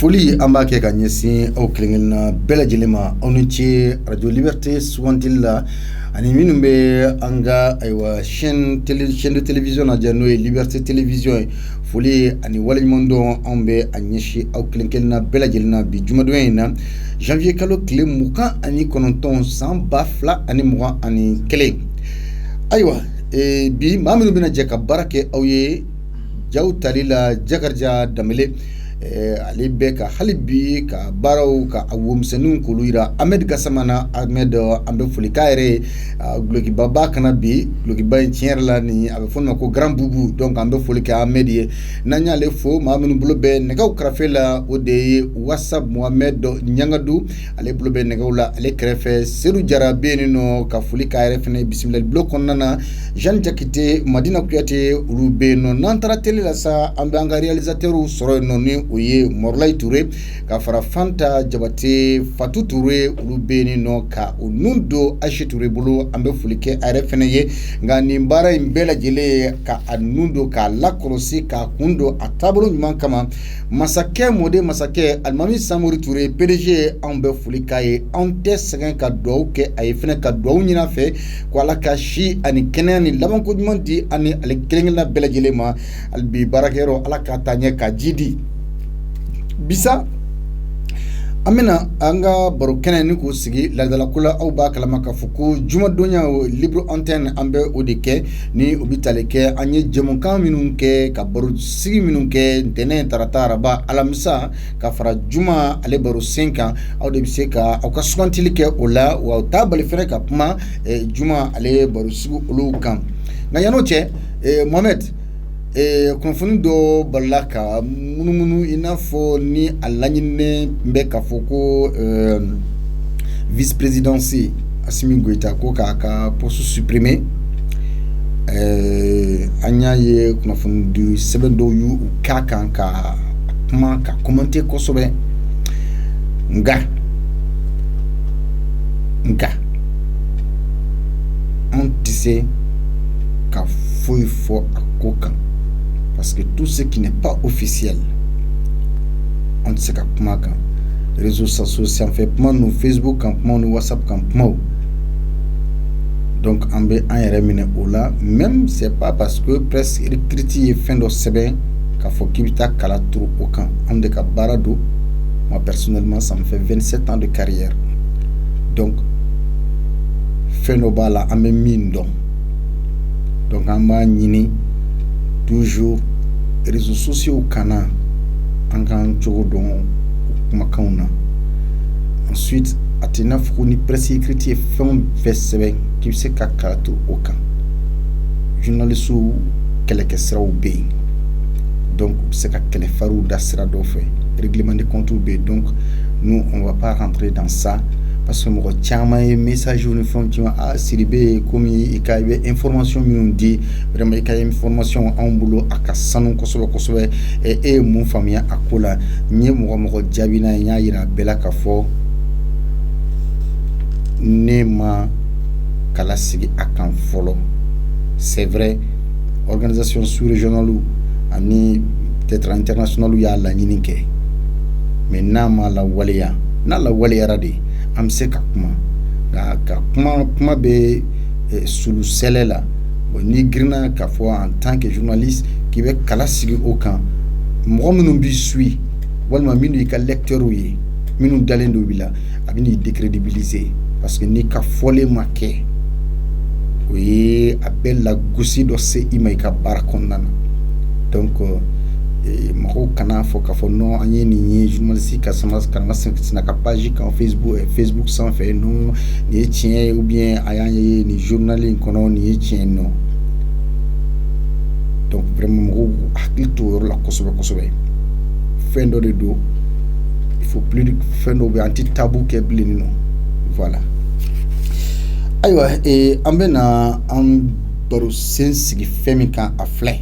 Foli an b'a kɛ ka ɲɛsin aw kelen-kelenna bɛɛ lajɛlen ma aw ni ce radio liberté sugantili la ani minnu bɛ an ka chaîne de télévision lajɛ n'o ye liberté télévision ye foli ani waleɲuman dɔn anw bɛ a ɲɛsin aw kelen-kelenna bɛɛ lajɛlen na bi jumadonya in na janvier kalo tile 29 san 2021 ayiwa bi maa minnu bɛna jɛ ka baara kɛ aw ye jaw tali la Jakarija Danbele ale bɛ ka hali bi ka baaraw ka womisɛnninw k'olu yira Ahmed Gasamana Ahmed an bɛ foli k'a yɛrɛ ye glokibaba kana bi glokiba in tiɲɛ yɛrɛ la ni a bɛ fɔ ma ko Grand Boubou donc an bɛ foli kɛ Ahmed ye n'an y'ale fo maa minnu bolo bɛ nɛgɛw karafe la o de ye WhatsApp Mohamed Ɲangadu ale bolo bɛ nɛgɛw la ale kɛrɛfɛ Seydou Jara bɛ yen nɔ ka foli k'a yɛrɛ fɛnɛ bisimila bulon kɔnɔna na Jean Jakite Madina Kuyate olu bɛ yen nɔ n'an taara télé la sa an bɛ an ka réalisateur sɔrɔ yen nɔ ni o ye Morlaye Touré ka fara Fanta Jabate Fatou Touré olu bɛ yen nɔ ka o nun don Aïcha Touré bolo an bɛ foli kɛ a yɛrɛ fɛnɛ ye nka nin baara in bɛɛ lajɛlen ka a nun don k'a lakɔlɔsi k'a kun don a taabolo ɲuman kama masakɛ mɔden masakɛ Alimami Samori Touré PDG anw bɛ foli k'a ye anw tɛ sɛgɛn ka dugawu kɛ a ye fɛnɛ ka dugawu ɲini a fɛ ko Ala ka si ani kɛnɛya ni labanko ɲuman di ani ale kelen-kelenna bɛɛ lajɛlen ma hali bi baarakɛyɔrɔ Ala k'a taa ɲɛ ka ji di bisa an bɛna an ka baro kɛnɛ ni k'o sigi laadalako la aw b'a kalama k'a fɔ ko jumadonya libre antenne an bɛ o de kɛ ni o bɛ tali kɛ an ye jɛmukan minnu kɛ ka baro sigi minnu kɛ ntɛnɛn tarata araba alamisa ka fara juma ale baro sen kan aw de bɛ se ka aw ka sugantili kɛ o la wa aw t'a bali fɛnɛ ka kuma juma ale baro sigi olu kan nka yan'o cɛ Mohamed kunnafoni dɔ balila ka munumunu i n'a fɔ ni a laɲininen bɛ k'a fɔ ko vice présidence Assimi Goïta ko k'a ka poste supprimer an y'a ye kunnafoni di sɛbɛn dɔw y'u k'a kan ka kuma ka commenter kosɛbɛ nka an tɛ se ka foyi fɔ a ko kan. Parce que tout ce qui n'est pas officiel, on ne sait pas comment. Les réseaux sociaux, ça fait comment nous Facebook, comment nous WhatsApp, comment. Donc, on peut en remettre au là, même c'est pas parce que presque critiquer fin de semaine, qu'il faut qu'il y ait un tour au camp. On est barado. Moi, personnellement, ça me fait 27 ans de carrière. Donc, fin de bala, on me mine donc. Donc, on m'a nini. Toujours réseaux sociaux kana angan jogo don kumakauna ensuite atena foni presse écrite fond festival qui se kakatu aucun journaliste quel que sera au B donc c'est quel farou d'asra do fait règlement de compte B donc nous on va pas rentrer dans ça parce que moi chama message une fonction a siribe comme il y a information minnu di vraiment il y a information en boulot aka sanu kosɛbɛ et mon famille akola nye mɔgɔ jabina nya yira bela ka fɔ ne ma kala sigi akan fɔlɔ c'est vrai organisation sous-régionale ani peut-être internationale y'a laɲini kɛ mais n'a ma la waleya n'a la waleyara de am se ka kuma bɛ sulu sɛlɛ la ni girinna k'a fɔ en tant que journaliste k'i bɛ kala sigi o kan mɔgɔ minnu b'i suit walima minnu y'i ka lecteurs ye minnu dalen don bi la a bɛ n'i décrédibiliser parce que n'i ka fɔlen ma kɛ o ye a bɛ lagosi dɔ se i ma i ka baara kɔnɔna na donc mɔgɔw kana fɔ k'a fɔ non an ye nin ye journaliste ka sama kana sina ka page kan Facebook sanfɛ non nin ye tiɲɛ ye ou bien a y'an ye nin journal in kɔnɔ nin ye tiɲɛ non donc vraiment mɔgɔw hakili to o yɔrɔ la kosɛbɛ fɛn dɔ de don il faut plus fɛn dɔ bɛ an tɛ tabou kɛ bilen nɔ voilà ayiwa an bɛ na an baro sen sigi fɛn min kan a filɛ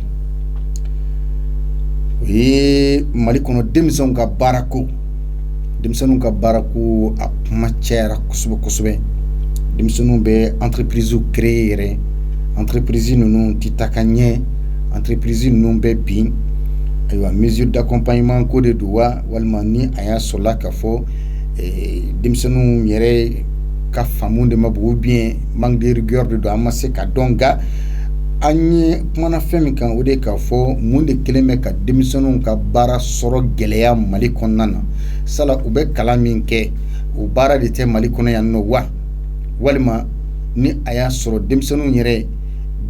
o ye Mali kɔnɔ denmisɛnw ka baarako a kuma cayara kosɛbɛ denmisɛnw bɛ entreprise créer yɛrɛ entreprise ninnu tɛ taa ka ɲɛ entreprise ninnu bɛ bin mesure d'accompagnement ko de doit walma ni aya sola ka fo dimsenu yere ka famunde mabu bien manque de rigueur de amase ka donga anye mana femi kan ode ka fo munde keleme ka dimsenu ka bara soro geleya mali konnana sala ube kalamin ke u bara de te mali konna yanno wa walma ni aya soro dimsenu yere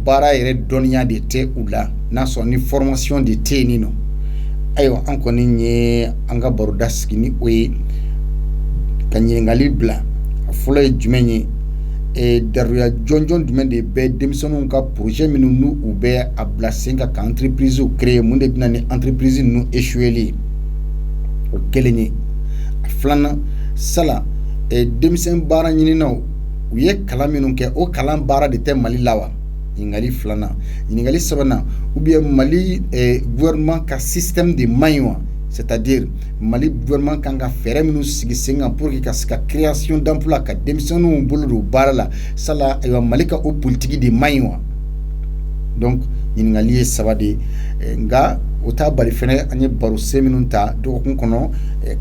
bara yere donya de te ula na so ni formation de te ni no ayo an koni nye anga barudaski ni we kanye ngali bla fula jumenye daruya jonjon dumen de be demsonu ka projet minu nu ube abla senga ka entreprise ou créer munde bina ni entreprise nu échouer o kelenye flana sala demsen bara nyini no uye kala minu ke o kala bara de te mali lawa ingali flana ingali sabana ou bien Mali gouvernement ka système de maïwa, c'est-à-dire Mali gouvernement kanga fere minu sigi senga pour que ka création d'emploi ka démissionnu bulu barala sala aywa Mali ka o politique de maïwa. Donc ingali sabade nga ota bari fene anye baru seminunta do kun kono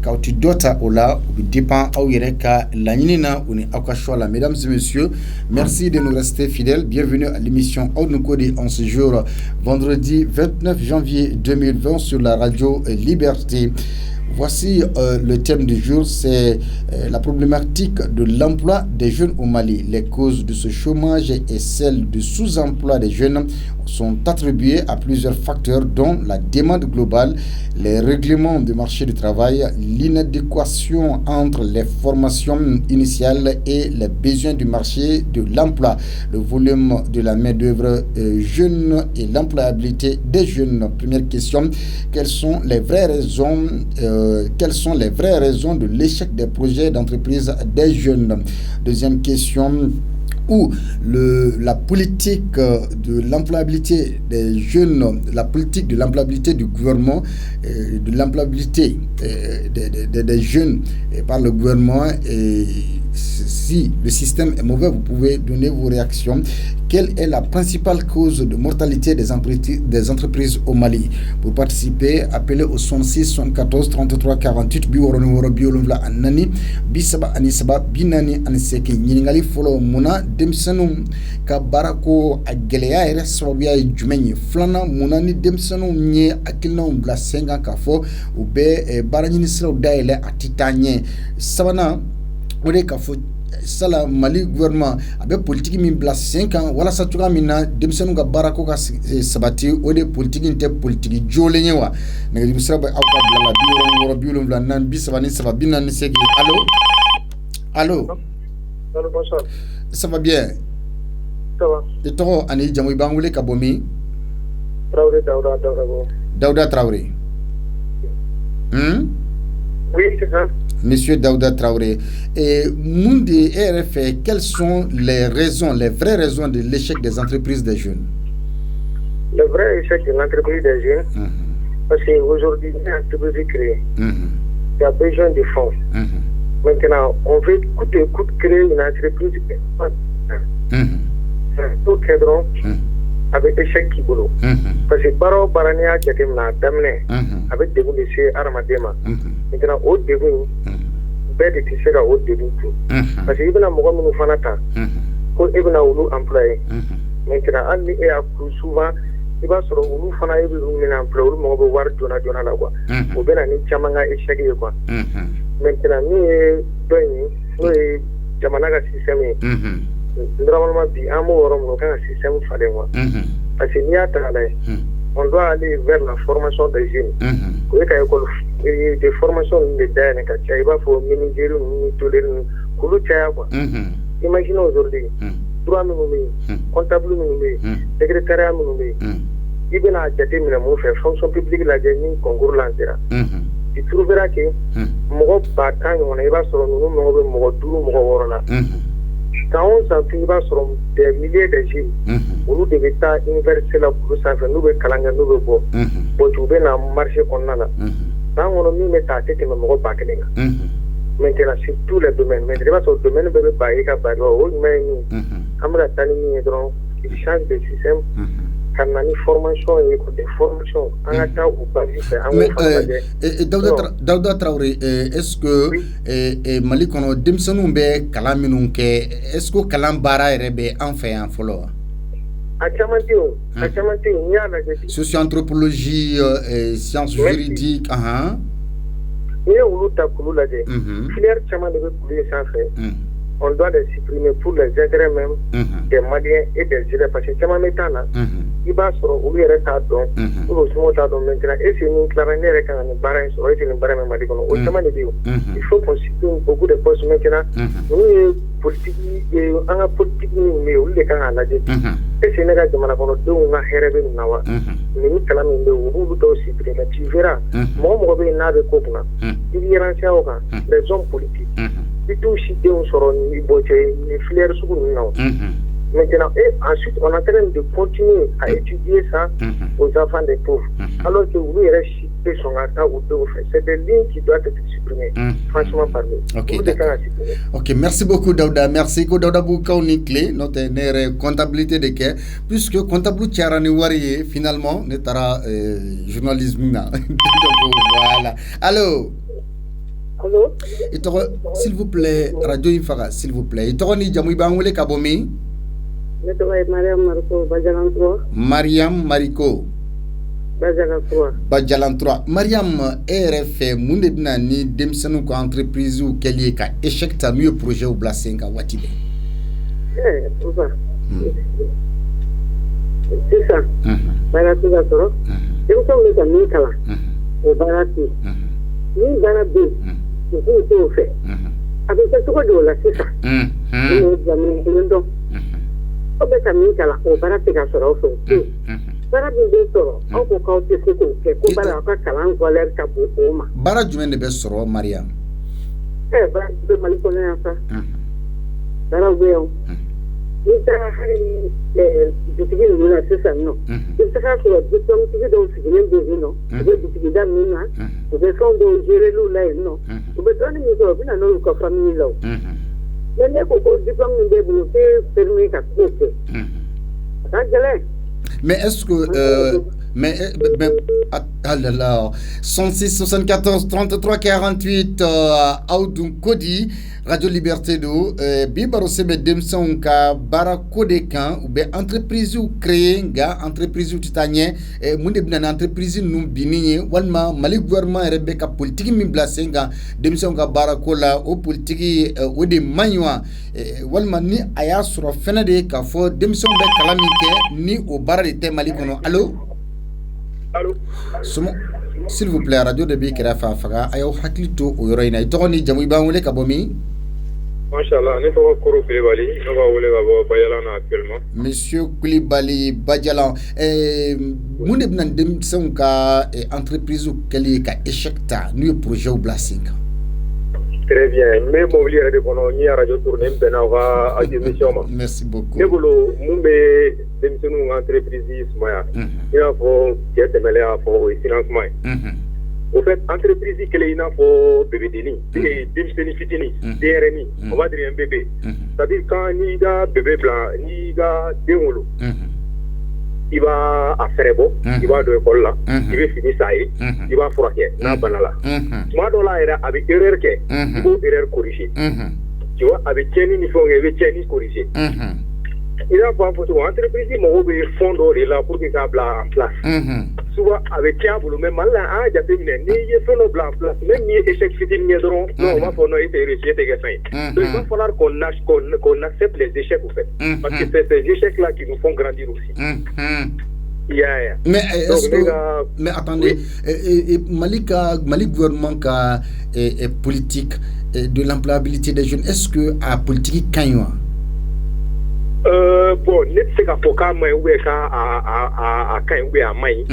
ka uti dota ola ou dépend au yereka la nyina uni akashwala. Mesdames et messieurs, merci de nous rester fidèles. Bienvenue à l'émission Audnukodi en ce jour vendredi 29 janvier 2020 sur la radio Liberté. Voici le thème du jour, c'est la problématique de l'emploi des jeunes au Mali. Les causes de ce chômage et celles du sous-emploi des jeunes sont attribuées à plusieurs facteurs dont la demande globale, les règlements du marché du travail, l'inadéquation entre les formations initiales et les besoins du marché de l'emploi, le volume de la main-d'œuvre jeune et l'employabilité des jeunes. Première question, quelles sont les vraies raisons de l'échec des projets d'entreprise des jeunes? Deuxième question, où la politique de l'employabilité des jeunes, la politique de l'employabilité du gouvernement, de l'employabilité des jeunes par le gouvernement, et si le système est mauvais, vous pouvez donner vos réactions. Quelle est la principale cause de mortalité des entreprises au Mali? Pour participer, appelez au 66 74 33 48 biworo biolumla anani bisaba anisaba binani aniseki nyingali folo muna demsanu ka barako ageleya ere sababiya jumenyi flana munani demsanu nye akilna umbla senga kafo ube baranyini sira daile atitanye sabana ode kafo sala Mali gouvernement avec politique min place 5 ans wala sa tuga minna demsenu ga barako ka sabati ode politique inte politique jolenye wa ngi misra ba awka blala biworo bla nan bisabani sababi nan segi allô bonsoir, ça va bien, ça va de to ani jamoy bangule ka bomi Traoré Daouda Traoré oui c'est ça. Monsieur Daouda Traoré, et Mundi RFA, quelles sont les vraies raisons de l'échec des entreprises des jeunes? Le vrai échec de l'entreprise des jeunes, parce qu'aujourd'hui, une entreprise créée, il y a besoin de fonds. Maintenant, on veut coûte que coûte créer une entreprise. Tout cadre avec échec qui boulot. Parce que Baro Barania qui a été avec des goûts de chez Armadema. Maintenant, au début, bête de tisser à haut début. Parce que even à Mohamed Fanata, pour even à Oulu employé. Maintenant, on est à plus souvent, il va sur Oulu Fana, il va employer le mot voir Jonah la voix. Ou bien un chamanga échec. Maintenant, nous, nous, Jamanaga système. Normalement, un système fallait moi. Parce qu'il y a on doit aller vers la formation des jeunes. Des formations de dernier, il va faut miniger, tolérer, imaginez aujourd'hui, droit minimum, comptable minimum, secrétariat minimum. Il y a des fonction publique, la dernière concours l'antera. Tu trouveras que mon bâtard, on va sur nous, quand on s'en va sur des milliers de jeunes, on devait inverser la bourse, nous devons caler un nouveau beau, pour trouver un marché qu'on a là. Quand on a mis mes tâches, c'est mon gros paquet. Maintenant, sur tous les domaines, mais sur le domaine de Baïka, Baïka, mais Amra Tani, il change de système. Kanani formation et des formations. En attendant ou pas Daouda Traoré, est-ce que Mali kono demsanu be kalan minnu kɛ est-ce que kalan baara yɛrɛ bɛ an fɛ yan fɔlɔ wa? A caman tɛ yen, a caman tɛ yen, n'i y'a lajɛ. Socio-anthropologie, sciences juridiques, N'i ye olu ta k'olu lajɛ, filière caman de bɛ kulu in sanfɛ. On doit les supprimer pour les intérêts même des Maliens et des élèves. Parce que caman bɛ taa la, i b'a sɔrɔ olu yɛrɛ t'a dɔn, olu somɔgɔw t'a dɔn maintenant. Et c'est ni tilara ne yɛrɛ kan ka nin baara in sɔrɔ, et c'est nin baara in bɛ Mali kɔnɔ. O caman de bɛ yen. Il faut qu'on supprime beaucoup de postes maintenant. Ninnu ye politique an ka politique min bɛ yen, olu de kan k'a lajɛ. Et c'est ne ka jamana kɔnɔdenw ka hɛrɛ bɛ nin na wa? Nin kalan min bɛ yen, olu bɛ t'o supprimer. Tu verras, mɔgɔ mɔgɔ bɛ yen n'a bɛ ko kunna, i b'i renseigner o kan, les hommes politiques. I t'u si denw sɔrɔ ni bɔ cɛ ni filière sugu ninnu na. Maintenant, et ensuite, on est en train de continuer à étudier ça aux enfants des pauvres. Alors que vous restez son attaque ou deux, c'est des lignes qui doivent être supprimées. Franchement parlé. Ok, merci beaucoup Daouda. Merci ko Daouda Boukaou ni clé, notre comptabilité de quai, puisque comptable Tcharani Wariye, finalement, n'est pas journalisme. Voilà. Allô? Allô? S'il vous plaît, Radio Infaga, s'il vous plaît. Itoroni Jamou Bangwele Kabomi? Mariam Mariko, Bajalan 3. Mariam Mariko. Bajalan 3. Bajalan 3. Mariam, RF, Mounde Bina ni Demsanu ko entreprise ou Kelly ka échec ta mieux projet ou Blasenga Watide. C'est ça. C'est ça. Barati da soro. Demsanu ka ni kala. O barati. Ni barabi. Ni to fe. Avec ce que je la c'est ça. Ni examiner le o bɛ ka min kalan o baara tɛ ka sɔrɔ aw fɛ o tɛ yen baara min bɛ sɔrɔ aw ko k'aw tɛ se k'o kɛ ko baara aw ka kalan valeur ka bon o ma. Baara jumɛn de bɛ sɔrɔ Mariam? Baara bɛ Mali kɔnɔ yan sa baara bɛ yan n'i taara hali bitigi ninnu na sisan nɔ i bɛ se k'a sɔrɔ diplôme-tigi dɔw sigilen bɛ yen nɔ u bɛ bitigida ninnu na u bɛ fɛnw dɔw gérer l'u la yen nɔ u bɛ dɔɔnin min sɔrɔ u bɛ na n'olu ka famille la o. Mais ne ko diplôme min bɛ bolo c'est permis ka ko kɛ a ka gɛlɛn. Mais est-ce que ah là là 106 74 33 48 Aoudou Kodi Radio Liberté do bibaro sebe demson ka bara kode kan ou be entreprise ou créer nga entreprise ou titanye munde bina entreprise num bininye walma Mali gouvernement rebe ka politique min blase nga demson ka bara kola o politique o de manwa walma ni aya suro fena de ka fo demson be kalamike ni o bara de Mali kono. Allô? Allô? S'il vous plaît, radio de Bikira Fafaga, ayo hakilito o yoro ina itoni jamu ibangule kabomi. Machallah, ne tɔgɔ Koro Koulibaly, ne b'a wele ka bɔ Bajalan actuellement. Monsieur Koulibaly Bajalan, mun de bɛna denmisɛnw ka entreprise kɛli ka échec ta n'u ye projet u bila sen kan? Très bien, n bɛ mobili yɛrɛ de kɔnɔ, n ye radio tourné n bɛnna u ka émission ma. Merci beaucoup. Ne bolo mun bɛ denmisɛnninw ka entreprise sumaya, i n'a fɔ cɛ tɛmɛlen y'a fɔ o ye financement ye. Au fait, entreprise kelen i n'a fɔ bébédeni, denmisɛnnin fitinin, DRNI, on va dire un bébé. C'est-à-dire quand n'i ka bébé bila, n'i ka den wolo, i b'a a fɛrɛ bɔ, i b'a don école la, i bɛ fini san ye, i b'a furakɛ n'a bana la. Tuma dɔw la yɛrɛ a bɛ erreur kɛ, i b'o erreur corriger. Tu vois, a bɛ tiɲɛni ni fɛnw kɛ, i bɛ tiɲɛni corriger. I n'a fɔ an fɔ cogo entreprise mago bɛ fond dɔ de la pour que k'a bila en place. Souvent a bɛ tiɲɛ a bolo mais Mali la an y'a jateminɛ n'i ye fɛn dɔ bila en place même n'i ye échec fitinin ye dɔrɔn non on b'a fɔ non e tɛ réussi e tɛ kɛ fɛn ye. Donc il va falloir qu'on accepte les échecs au fait parce que c'est ces échecs là qui nous font grandir aussi. Yeah. Mais est-ce que mais attendez Mali gouvernement ka politique de l'employabilité des jeunes est-ce que a politique kanyo? Bon, ne tɛ se ka fɔ k'a maɲi ou bien k'a ka ɲi ou bien a man ɲi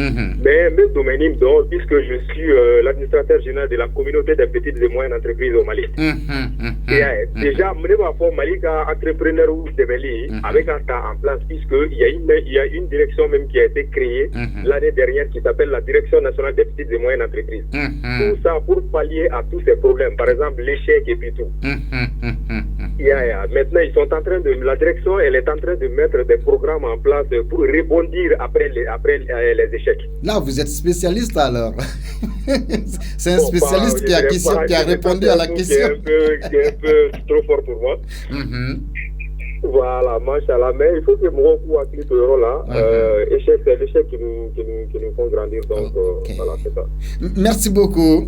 mais n bɛ domaine min dɔn puisque je suis l'administrateur général de la communauté des petites et moyennes entreprises au Mali. Déjà ne b'a fɔ Mali ka entrepreneur dɛmɛli a bɛ ka ta en place puisque il y a une direction même qui a été créée l'année dernière qui s'appelle la Direction nationale des petites et moyennes entreprises. Tout ça pour pallier à tous ces problèmes, par exemple l'échec et puis tout. Maintenant, la direction, elle est en train de mettre des programmes en place pour rebondir après les échecs. Là, vous êtes spécialiste alors. C'est un spécialiste qui a répondu à la question. Qui est un peu trop fort pour moi. Voilà, machallah. Mais il faut que mon coup à clip là. C'est l'échec qui nous font grandir. Donc, voilà, c'est ça. Merci beaucoup.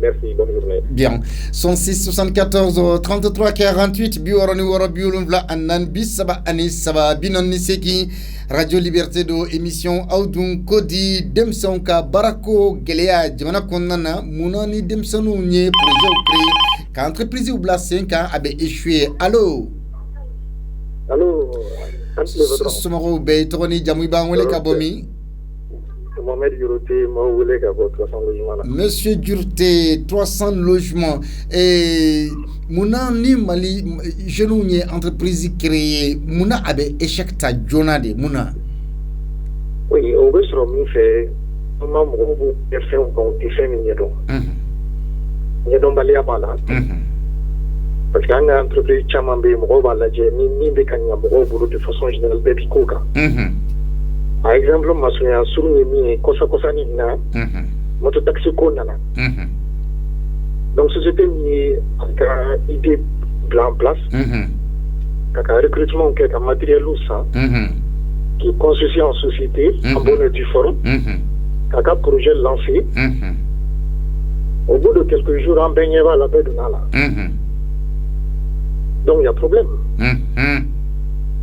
Merci, bonne journée. Bien. 106 74 33 48 biworoni woro biolumvla annan bisaba ani saba binon niseki Radio Liberté do émission Audun Kodi Demsonka Barako Gelea Jamana Konana Munani Demsonu nye projet créé ka entreprise ou bla 5 ans avait échoué. Allô? Allô? Somaro be toni jamu ba wole ka bomi. Mohamed Djurté, moi, 300 logements. Monsieur Djurté, 300 logements. Et Mouna ni Mali, jeune entreprise créée, Mouna avait échec ta journée, Mouna. Oui, au bout de fait, maman m'a fait un compte, il fait un million. Il y a donc balé à Bala. Parce qu'il y a une entreprise qui a été de façon générale, Baby Coca. Par exemple, je suis un sourire, kosa ni na, moto taxi ko nana. Donc, société ni a idée en place, kaka recrutement qui est un matériel ou ça, qui est construit en société, en bonne et due forme, kaka projet lancé. Au bout de quelques jours, on baigne à la baie de Nala. Donc, il y a problème.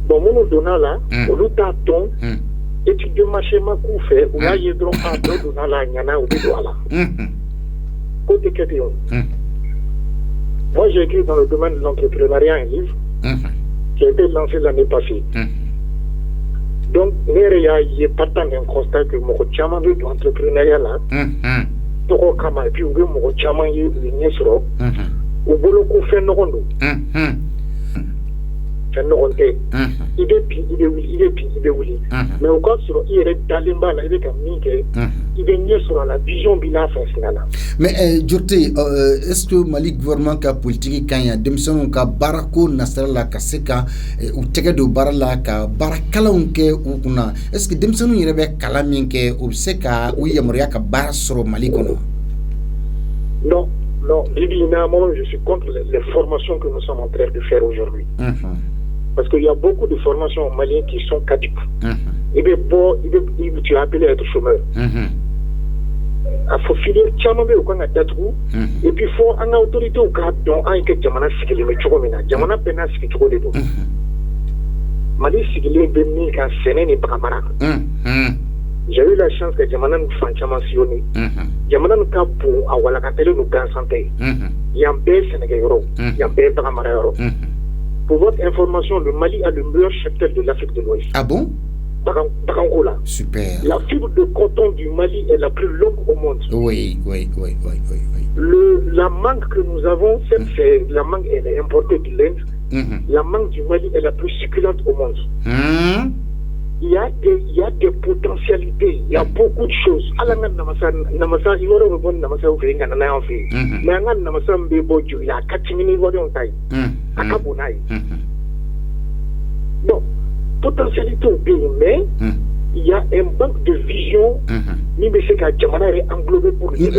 Bon, mon donna là, au lieu d'attendre, étude de marché m'a fait ou là il y a donc pas de dans la nyana ou de là côté question. Moi j'ai écrit dans le domaine de l'entrepreneuriat un livre qui a été lancé l'année passée. Donc il y a pas tant d'un constat que mon chaman de l'entrepreneuriat là toko kama et puis mon chaman y est sur au boulot qu'on fait non il est oui. Mais au cas sur il est d'alimba là il est comme il est nié sur la vision bilan finale. Mais Djurté, est-ce que Mali gouvernement ka politique quand il y a demson ka barako nasara la kaseka ou tege do barala ka barakala unke ou kuna est-ce que demson y rebe kala minke ou seka ou yamoria ka bar sur Mali kono? Non, évidemment je suis contre les formations que nous sommes en train de faire aujourd'hui. Parce qu'il y a beaucoup de formations maliennes qui sont caduques. Tu as appelé à être chômeur. Il faut filer Tchamambe au Kanga Datrou. Et puis il faut une autorité au cas dont un que Djamana Sikili Mechogomina. Djamana Pena Sikitro de tout. Mali Sikili Bemi Ka Senen et Bramara. J'ai eu la chance que Djamana nous fasse Djamasioni. Djamana nous Kapu, à Walakatele nous gagne santé. Yambe Sénégal, Yambe Bramara. Pour votre information, le Mali a le meilleur cheptel de l'Afrique de l'Ouest. Ah bon? Barangola. Super. La fibre de coton du Mali est la plus longue au monde. Oui. La mangue que nous avons, la mangue elle est importée de l'Inde. La mangue du Mali est la plus succulente au monde. Il y a des potentialités, il y a beaucoup de choses. Namasa, il y aura un bon namasa au Véringa, mais un namasa mbebojo, il y a 4 minutes en taille. À Kabonaï. Donc, potentialité au pays, mais il y a un manque de vision.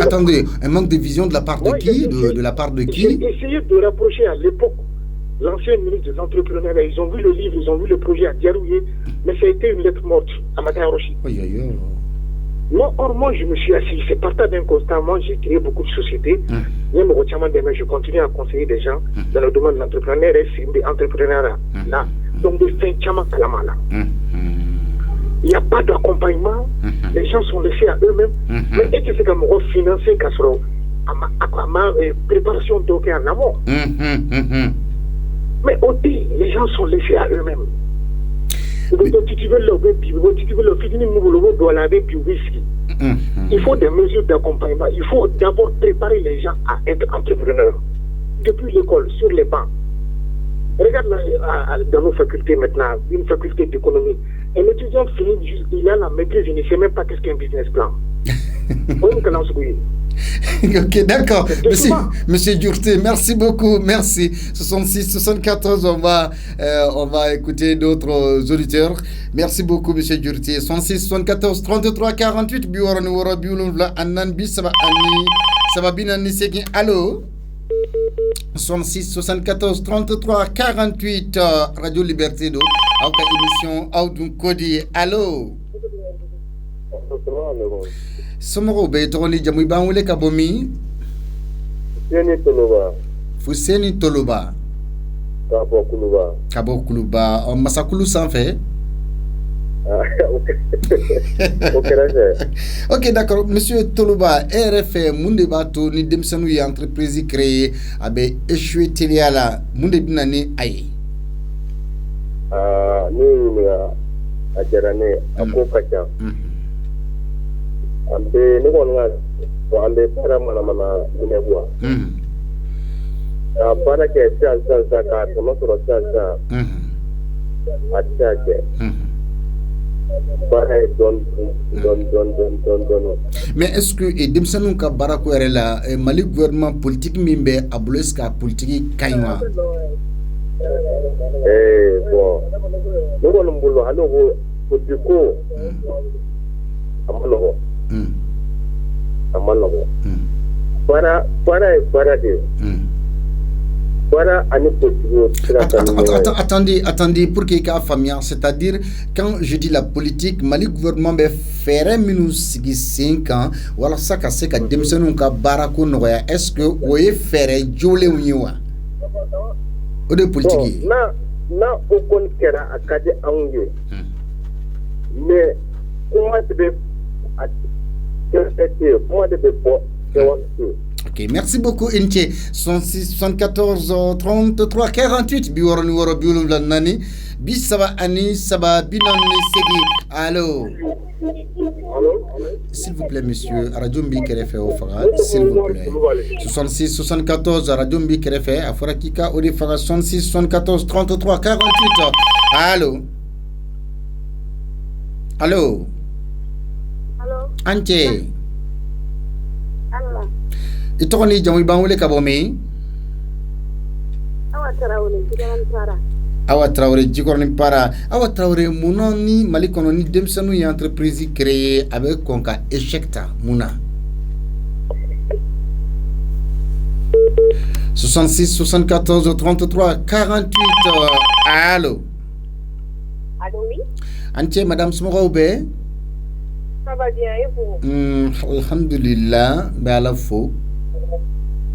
Attendez, un manque de vision de la part de qui? De la part de qui? J'ai essayé de rapprocher à l'époque l'ancien ministre de l'entrepreneuriat. Ils ont vu le livre, ils ont vu le projet à Diarouye, mais ça a été une lettre morte à Matayaroshi. Moi, je me suis assis. C'est partant d'un constat. Moi, j'ai créé beaucoup de sociétés. Même au Tchaman demain, je continue à conseiller des gens dans le domaine de l'entrepreneuriat et des entrepreneuriat. Là. Donc, des fins Tchaman Kalama là. Il n'y a pas d'accompagnement. Les gens sont laissés à eux-mêmes. Mais est-ce que c'est comme refinancer Kassoro à ma préparation d'aucun en amont? Mais aussi, les gens sont laissés à eux-mêmes. Il faut des mesures d'accompagnement. Il faut d'abord préparer les gens à être entrepreneurs. Depuis l'école, sur les bancs. Regarde dans nos facultés maintenant, une faculté d'économie. Un étudiant finit, il a la maîtrise, il ne sait même pas qu'est-ce qu'un business plan. Ok, d'accord. Monsieur Djourté, merci beaucoup. Merci. 66, 74, on va écouter d'autres auditeurs. Merci beaucoup, Monsieur Djourté. 66, 74, 33, 48. Allô? 66 74 33 48 Radio Liberté do awka émission awdun kodi allo somoro be to ni jamu ba wole ka bomi Fuseni Toloba Kabo Kuluba on Masakulu sans fait. Ok, d'accord. Monsieur Toloba, RFM, Munde Bato, ni Demsanu y entreprise créée, abe échoué Téléala, Munde Binani Aye. Nous, à Djerane, à Kokacha. Ambe, nous, on a Paramana, Mineboa. Para que ça, comment ça, mais est-ce que Demsanou ka barako la Mali gouvernement politique mimbe abloska politique kayma bon nous on mbolo alors politico amalo para de voilà, attendez, pour qu'il y ait famille, c'est-à-dire, quand je dis la politique, Mali gouvernement va faire minus 5 ans, voilà ça, c'est que Demsenou ka barako noya, est-ce que vous avez fait jolé ou niwa? Ou de politique? Non, aucun kera à cadre anglais. Mais, comment Ok, merci beaucoup Inche. 106 74 33 48 biworo ni woro biwolum la nani bi saba ani saba binani segi. Allô. S'il vous plaît monsieur, Radio Mbi Kerefe au Farad, s'il vous plaît. 66 74 Radio Mbi Kerefe afora kika odi Farad 66 74 33 48. Allô. Allô. Allô. Anche. Itokoni jamu bangule kabomi Awa Traoré jikorni para Awa Traoré munoni Mali kono ni demsanu y entreprise créée avec konka échecta muna 66 74 33 48 allô. Allô oui. Anche madame Smoraoube. Ça va bien et vous? Alhamdulillah be ala fo.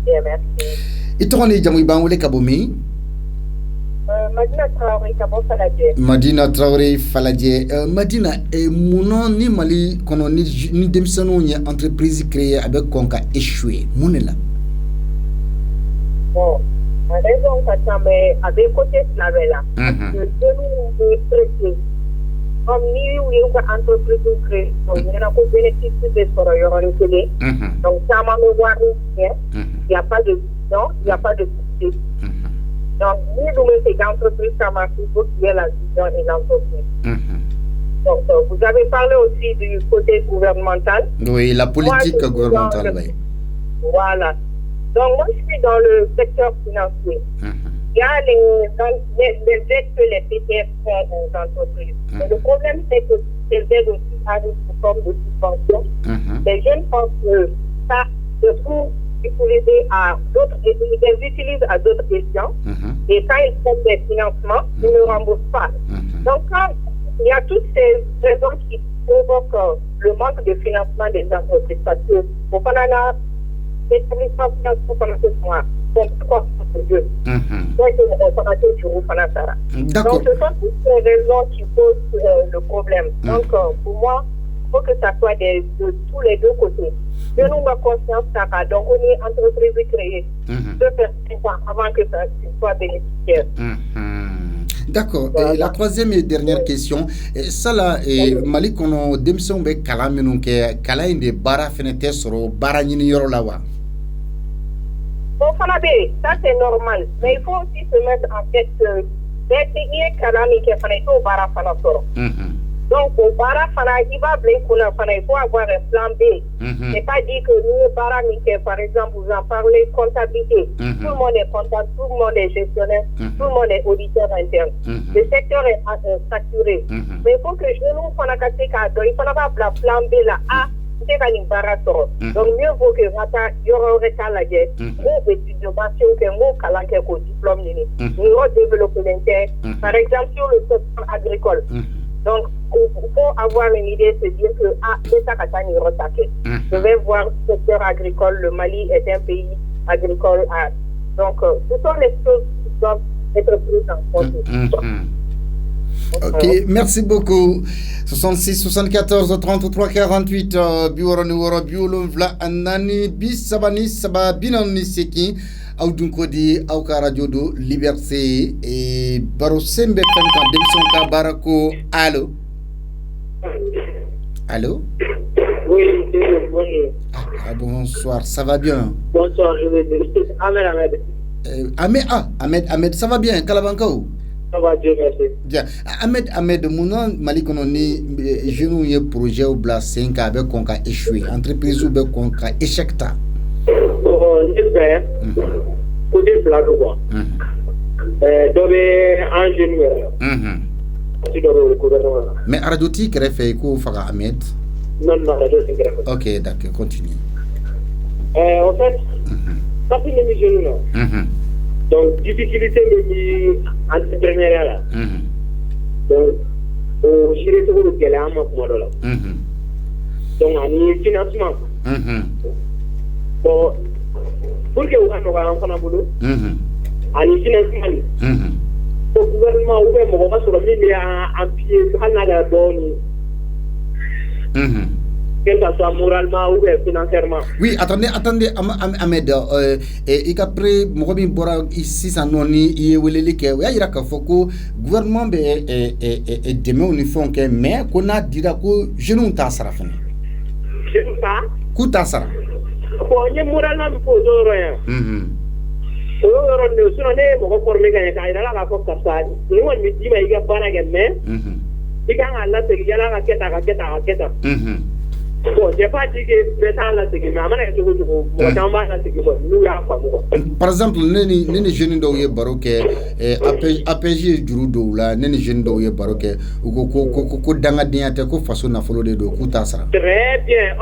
Bien, merci. Itokoni jamu bangule kabomi Madina Traoré Kabo Faladje. Madina Traoré Faladje. Madina munon ni Mali kono ni demsanu ni entreprise créée avec konka échoué munela. Bon, raison ça mais avec côté Slavela. De nous traiter comme ni ou une entreprise créée, donc il y a un bénéfice de ce royaume télé. Donc ça m'a voir il n'y a pas de vision, il n'y a pas de succès. Donc ni nous mettons l'entreprise ça m'a fait beaucoup de la vision et l'entreprise. Donc vous avez parlé aussi du côté gouvernemental. Oui, la politique gouvernementale, oui. Voilà. Donc moi je suis dans le secteur financier. Il y a les aides que les PTF font aux entreprises. Mais le problème, c'est que ces aides aussi arrivent sous forme de subvention. Les jeunes pensent que ça se trouve utilisé à d'autres, ils les utilisent à d'autres questions. Et quand ils font des financements, ils ne remboursent pas. Donc, quand il y a toutes ces raisons qui provoquent le manque de financement des entreprises, parce que au Canada, les établissements financiers sont quoi pour Dieu. Donc, ce sont toutes ces raisons qui posent le problème. Donc, pour moi, il faut que ça soit de tous les deux côtés. De nous, ma conscience, ça va. Donc, on est entreprise créée. De faire 5 ans avant que ça soit bénéficiaire. D'accord. Voilà. La troisième et dernière question, ça là, Mali kono demson be kala minun ke kala inde bara fenete soro bara nyini yoro lawa. Bon, ça c'est normal, mais il faut aussi se mettre en tête que des kala mi ke fenete o bara fana soro. Donc, au Bara Fana, il va blé Fana, il faut avoir un plan B. C'est pas dit que nous, Bara Mike, par exemple, vous en parlez comptabilité. Tout le monde est comptable, tout le monde est gestionnaire, tout le monde est auditeur interne. Le secteur est saturé. Mais il faut que nous, il faut avoir un plan B là. Donc, mieux vaut que il y aura un guerre, ou étudiation, ou diplôme, nous développer l'intérêt. Par exemple, sur le secteur agricole. Donc, il faut avoir une idée, se dire que je vais voir le secteur agricole. Le Mali est un pays agricole. Donc, ce sont les choses qui doivent être prises en compte. Ok, merci beaucoup. 66 74 33 48 biworo ni woro biwolo vla anani bisabani saba binani seki awdunko di awka radio do liberté et baro sembe fm kan demson ka barako allo. Allô? Oui, bonjour. Bonsoir, ça va bien? Bonsoir, je vais dire. Ahmed, ça va bien? Kalabankao? Ça va, Dieu merci. Bien. Ahmed, Mounan, Malikononi, je nous ai projet au Blas 5 avec qu'on a échoué. Entreprise ou bien qu'on a échec. J'espère. Côté plat, quoi. D'abord, ingénieur. Mais Aradoti qui fait quoi, Farah Ahmed? Non, Aradoti qui fait. Ok, d'accord, continue. En fait, ça fait une mission. Donc, difficulté de l'entrepreneuriat. Donc, au gérer tout le galère, donc, on y financement. Bon, pour que vous ayez un boulot, on y financement. Le gouvernement ouvert mon moment sur le milieu en pied, Canada donne. Que ça soit moralement ou financièrement. Oui, attendez, Ahmed, et après, Mohamed Bora, ici, ça n'en est, il y a un gouvernement est demain au niveau, mais qu'on a dit que je ne t'en sais rien. Je ne sais pas. Qu'est-ce ça? Bon, il y a moralement, il faut rien. Par exemple, les jeunes d'Oye Baroque, APG Jurudo, les jeunes d'Oye Baroque, ou Dangadia, Teko façon à follow de Koutasa. Très bien.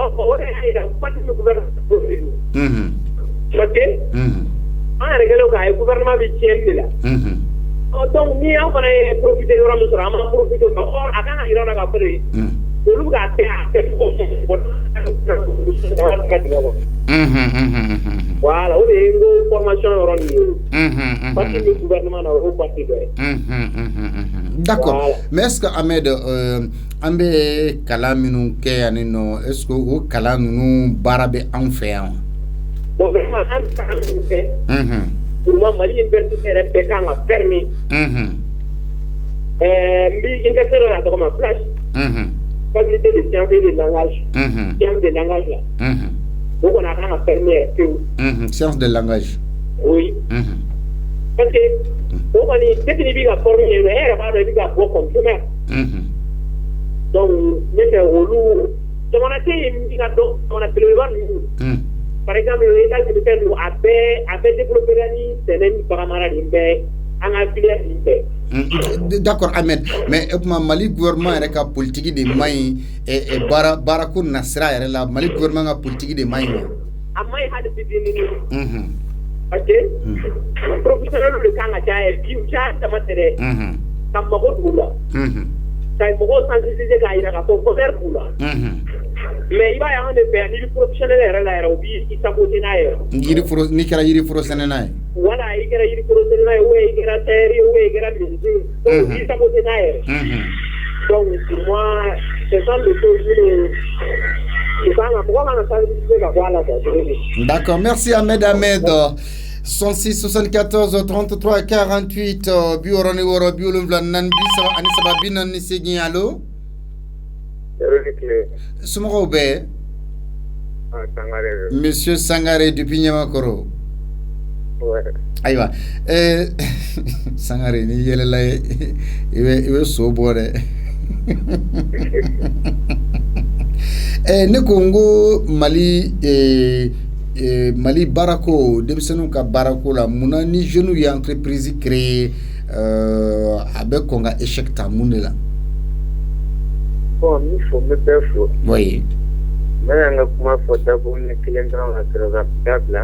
Ok. On a réglé le gouvernement de Tchèque là. Donc, nous avons profité de la mission, on a profité de la mission, on a profité de la mission. Voilà, on a une formation parce que le gouvernement a reparti. D'accord. Mais est-ce que Ahmed, Ambe Kalaminu Keanino, est-ce que au Kalaminu Barabe en fait? Bon, vraiment, on fait. Pour moi, Mali Université est permis. Université a comme un flash. Faculté de sciences et de langage. Sciences de langage là. Donc on a quand même permis. Sciences de langage. Oui. Parce que on est technique à former, mais elle va devenir à bon compromis. Donc, mais au loup, on a été on a fait par exemple, l'État militaire avait développé une paramara en affilié. D'accord, Ahmed. Mais Mali gouvernement est la politique de Maï et Barakour Nasra est la Mali gouvernement a politique de Maï. À Maï a des idées. Ok. Le professionnel de Canada est bien matériel. Comme beaucoup de là. Ça est beaucoup sensibilisé quand il a un faire pour là. Mais il va y avoir des faire ni professionnel là ou bien il sabote naïe. Ni kera yiri furo senenai. Voilà, il kera yiri furo senenai ou il kera terre ou il kera musique. Donc il sabote naïe. Donc pour moi, ce sont des choses qui sont à moi dans sensibiliser la voilà ça. D'accord, merci Ahmed. 66 74 33 48 bioroni woro biolum vlan nan bi sa ani sababi nan ni segi allo. Sumobe. Monsieur Sangare depuis Nyamakoro. Ouais. Aïwa. Sangare ni yele la iwe so bore. ne Congo Mali Mali barako denmisɛnninw ka barako la munna ni jeunes ye entreprise créer a bɛ kɔn ka échec ta mun de la. Bon, il faut me faire faux. Oui. Mais on a commencé à faire une clientèle à travers la table.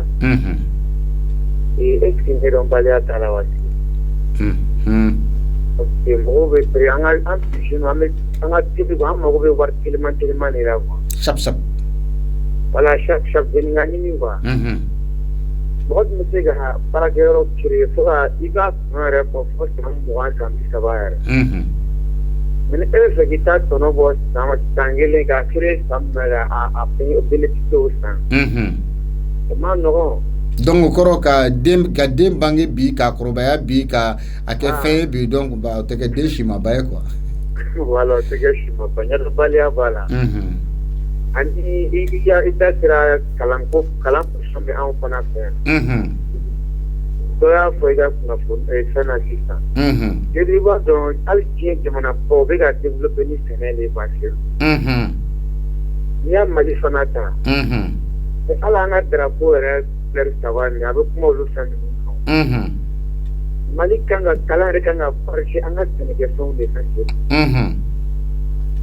Et est-ce qu'ils ne vont pas aller à Tarawasi? Parce que moi, je vais prendre un petit jeune, on a dit que moi, je vais voir tellement de là. Chap. Voilà, chaque venir voir. Moi, je me dis que par exemple, il va me répondre forcément moi quand ça va. Mais est-ce que tu as ton nom dans ma tangele ga créer ça a bénéficier au sein. Comment non? Donc koro ka dem bangi bi ka korobaya bi ka akefe bi donc ba te ke deshima ba quoi. Voilà, te ke shima ba nya balia voilà. Ani iya ita tira kalanko sombe en fana faire. Doya foiga kuna sana assistant. Je disว่าdonc altien de mon apport vega développer ni sénégalais les voitures. Ya mali fanata. Mais ala nga drapeau re leur savoir ni avec moi le sang. Mali kanga kala re kanga parche anga sénégalais sont des facile.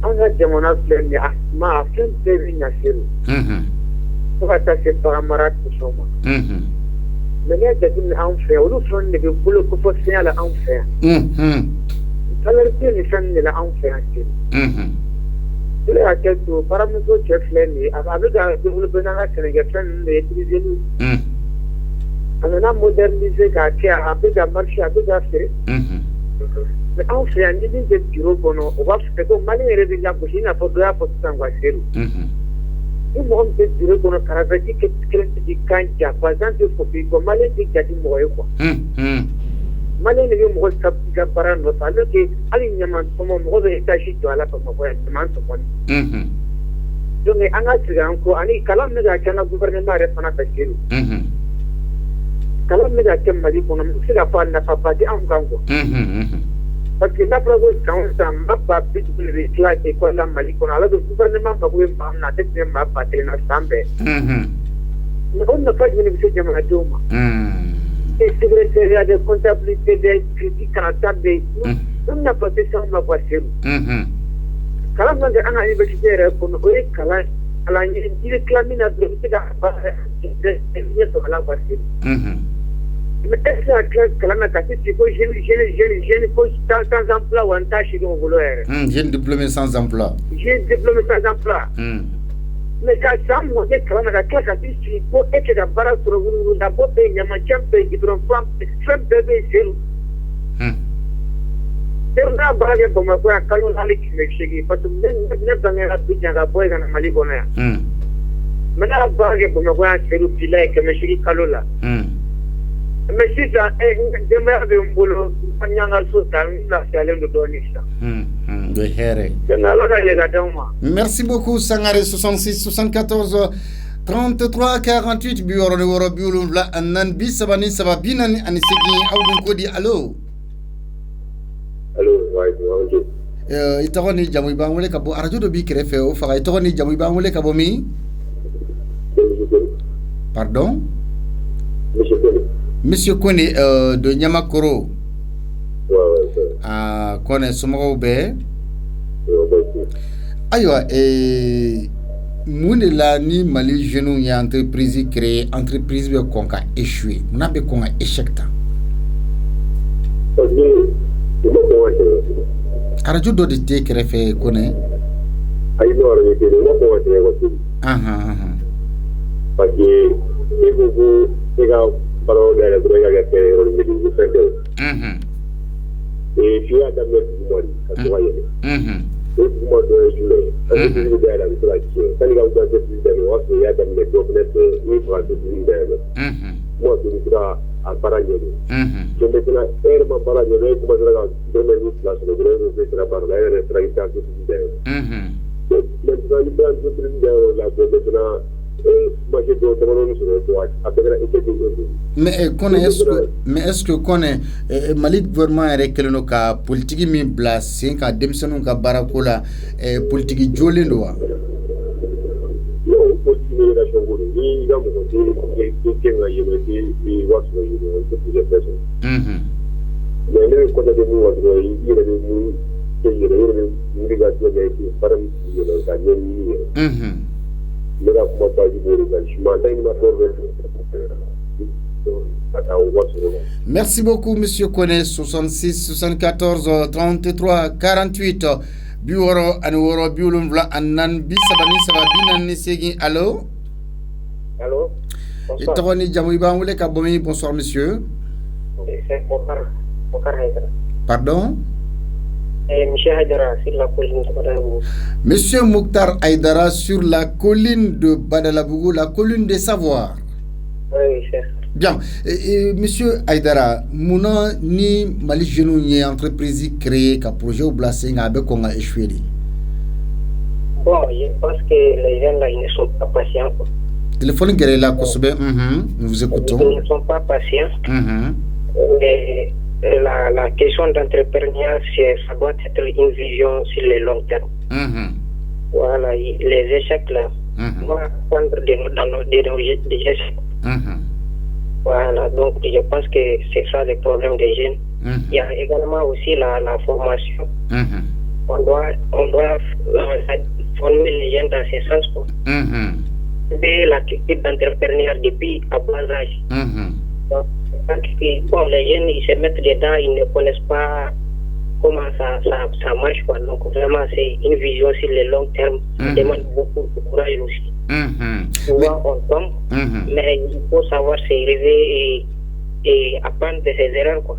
Anga jamona flem ni asma afin de venir chez. Pour attaquer par amarat soma. Mais les gens en fait, ou sont les boulots que faut faire là en fait. Ça leur dit les gens là en fait. Tu les as quelque chose, par exemple, chef l'année, avec un développement dans la Sénégal, les utiliser nous. On a modernisé qu'à avec un marché, avec un fait. Mais en fait, un niveau de bureau qu'on a, on va faire comme malin et réveiller la bouchine à faire pour s'engager. Nous avons des bureaux qu'on a caractérisé que les candiats, par exemple, il faut malin de garder moi quoi. Malin de moi ça pique par notre alors que alignement comme on va étager de la comme on va demander. Donc on a tiré encore ani kalam ne ga kana gouvernement refana passer. Kalam ne ga kemali qu'on a mis la fa na fa di am gango. Parce que la preuve quand ça m'a pas pu le classe et quoi la Mali qu'on a le gouvernement pas pouvait pas na tête m'a pas télé na sambe. Mais on n'a pas de monsieur Jamana Doma. Et secrétaire de comptabilité des critiques caractère des on n'a pas fait ça on va passer. Kalam nga ana université ko no e kala ala ni réclamer na de ba de sur la passer. Mais est-ce que quand on a cassé, c'est quoi jeune sans emploi ou un tâche de vouloir. Jeune diplômé sans emploi. Jeune diplômé sans emploi. Mais quand ça, moi, quand on a cassé, c'est pour être la barre sur le d'abord, il y a un champion qui prend femme, extrême bébé, c'est c'est una barre pour ma foi, quand on a les qui me chégui, parce que même dans la petite boîte dans la Malibonner. Mais la barre pour ma foi, c'est le filet que me chégui Kalola. Mais si ça est demeure de boulot, on y a un sultan, la salle de Donissa. Merci beaucoup, Sangare 66 74 33 48 bioro de woro biulu la nan bi sabani sababinani anisegi awdun kodi allo. Allo, ouais, itawani jamu bangule kabo arajo do bi krefe o faga itawani jamu bangule kabo mi. Pardon? Monsieur Kone de Nyamakoro. Kone Somago be. Aywa Mounela ni Mali jeune ya entreprise créée entreprise be konka échoué. Muna be konka échec ta. Radio do de te krefe Kone. Ayo ara ke no ko wate parce que vous parole de la droga que on me dit faire. Et puis à dame du monde, ça se voyait. Et pour moi de jouer. Parce que je dis à la situation, quand il y a un peu plus de moi, il y a des documentés, il faut être plus de moi je dis à parler. Je maintenant errement parler, je commence à donner une place le gros de la parole, et travailler un peu plus de. Maintenant il y a un peu plus de la maintenant Mais est-ce que connaît Mali gouvernement est que ka politique mi place ka demsenu ka barakola politique jolendo wa Merci beaucoup, Monsieur Kone. 66 74 33 48 Biworo Anworo Biulumvla Anan Bisabani Sababina Nisegi. Allô? Allô? Bonsoir. Bonsoir, monsieur. C'est Mokhtar Haïdara. Pardon? Monsieur Haïdara sur la colline de Badalabougou. Monsieur Mokhtar Haïdara sur la colline de Badalabougou, la colline des savoirs. Oui, c'est ça. Bien. Monsieur Haïdara, mouna ni Mali Genou ni entreprise créée qu'un projet au Blassing avec qu'on a échoué. Bon, je pense que les gens là, ils ne sont pas patients. Téléphone guerre là, nous vous écoutons. Ils ne sont pas patients. Mais la question d'entrepreneuriat, ça doit être une vision sur le long terme. Voilà, les échecs là, on va prendre des échecs. Voilà, donc je pense que c'est ça le problème des jeunes. Il y a également aussi la formation. On doit former les jeunes dans ce sens. Et la culture d'entrepreneuriat depuis à bas âge. Donc, bon, les jeunes, ils se mettent dedans, ils ne connaissent pas comment ça marche. Quoi. Donc vraiment, c'est une vision sur le long terme. Ça demande beaucoup de courage aussi. Souvent, on tombe, mais il faut savoir se relever et apprendre de ses erreurs. Quoi.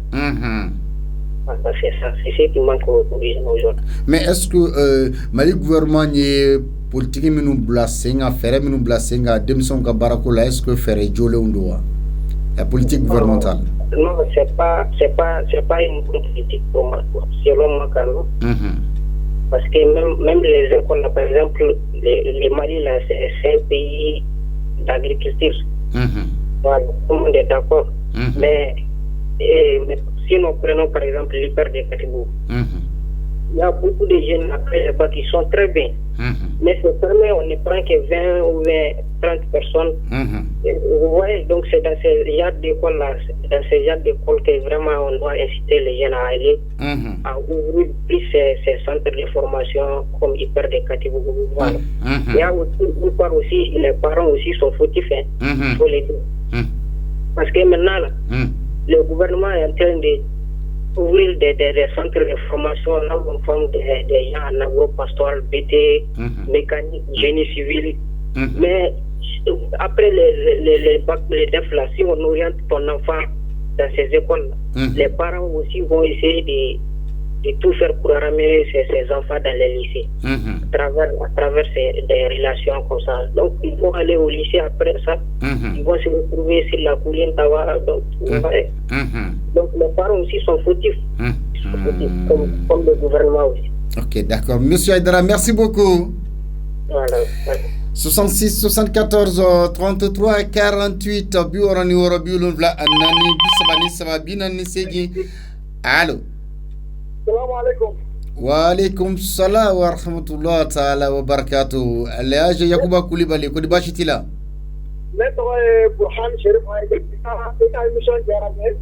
C'est ça, c'est ce qui manque aux gens aujourd'hui. Mais est-ce que Mali gouvernement est politique nous blessing à faire nous blessing à démission ka barakola est-ce que faire jolé undoa la politique gouvernementale? Non, c'est pas une bonne politique pour moi, selon moi quand même. Parce que même les écoles, par exemple, le Mali là, c'est un pays d'agriculture. Voilà, tout le monde est d'accord. Mais si nous prenons par exemple l'hyper de Katibou, il y a beaucoup de jeunes après le bac qui sont très bien. Mais c'est fermé, on ne prend que 20 ou 30 personnes. Vous voyez, donc c'est dans ces genres d'écoles que vraiment on doit inciter les jeunes à aller, à ouvrir plus ces centres de formation comme hyper de Katibou. Voilà. Il y a aussi, les parents aussi sont fautifs, il faut les dire. Parce que maintenant, là, le gouvernement est en train de ouvrir des centres de formation là où on forme des gens en agro-pastoral, BT, mécanique, génie civil. Mais après les bacs, les DEF là, si on oriente ton enfant dans ces écoles, les parents aussi vont essayer de tout faire pour ramener ces enfants dans les lycées, à travers des relations comme ça. Donc, ils vont aller au lycée après ça, ils vont se retrouver sur la colline d'Awa. Donc, les parents aussi sont fautifs, comme le gouvernement aussi. Ok, d'accord. Monsieur Haïdara, merci beaucoup. Voilà. 66 74 33 48 Biorani Worobiulunvla Anani Bisabani Sababina Nisegi. Allô? Salam alaikum. Wa alaikum salam wa rahmatullah ta'ala wa barakatuh. Alhaji Yakuba Koulibaly ko dibashi tila. Let's Burhan Sharif ita mission jarane.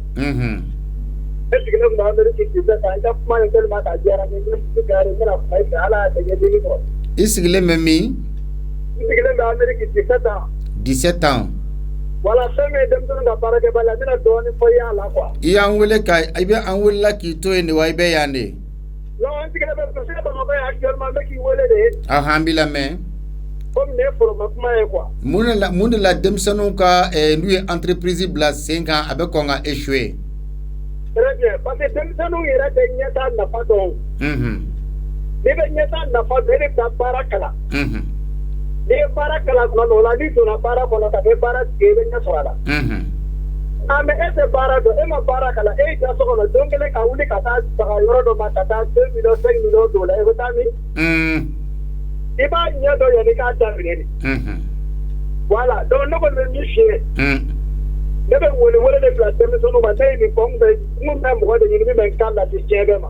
Est-ce que nous avons dit que ça a été mal tellement à jarane ni gare ni na fay ala ta yedi ko. Isigile memi? Isigile da Amerique 17 ans. Voilà, ça me demande de parler de la mina doni foya la quoi. Iya ngwele kai ibe anwela ki to ene wa ibe yande. Non, isigile be ko se ba actuellement me ki wele de. Alhamdulillah me. Comme ne forma kuma e quoi. Mun la demsanu ka lui entreprise bla 5 ans avec qu'on a échoué. Très bien, parce que demsanu ira de nyata na fa don. Debe nyata na fa bere ta barakala. De para kala no la ni to na para kono ta be para ke nya swala ame ese para do e ma para kala e ta so kono dongele ka uli ka ta yoro do ma ta 2 millions 5 millions dola e bota mi e ba nya do ya ni ka ta ni Voilà, donc nous avons mis chez. Ne bɛ wele de bila denmisɛnninw ma ne ye nin fɔ n kun bɛ mɔgɔ de ɲini min bɛ n kan lase diɲɛ bɛɛ ma.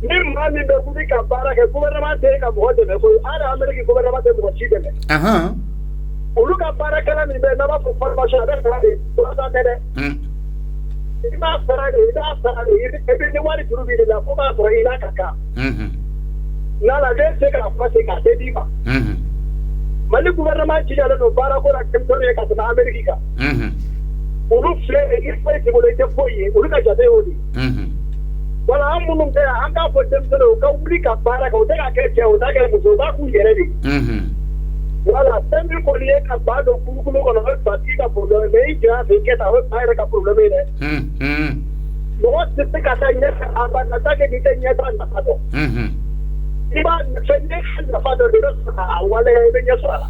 Ni maa min bɛ wuli ka baara kɛ gouvernement tɛ ka mɔgɔ dɛmɛ koyi hali Amérique gouvernement tɛ mɔgɔ si dɛmɛ. Olu ka baarakɛla min bɛ yen n'a b'a fɔ formation a bɛ sara de 300 tɛ dɛ. I b'a sara de i b'a sara de et puis ni wari juru b'i la fo k'a sɔrɔ i n'a ka kan. N'ala ne se k'a fɔ ten k'a se d'i ma. Mali gouvernement jijalen don baarako la denmisɛnninw ye ka tɛmɛ Amérique kan. Olu filɛ i foyi tɛ bolo i tɛ foyi ye olu ka jate y'o de. Wala an minnu bɛ yan an k'a fɔ denmisɛnninw u ka wuli ka baara kɛ u tɛ ka kɛ cɛ u t'a kɛ muso u b'a k'u yɛrɛ de. Wala fɛn min kɔni ye ka ba don kulukulu kɔnɔ o ye batigi ka problème mais i jɔ a fɛ i kɛ tan o ye ba yɛrɛ ka problème ye dɛ. Mɔgɔ tɛ se ka taa ɲɛfɛ abada tant que n'i tɛ ɲɛtaa nafa dɔn. I b'a fɛn ne nafa dɔn de bɛ sɔrɔ a waleya i bɛ ɲɛ sɔrɔ a la.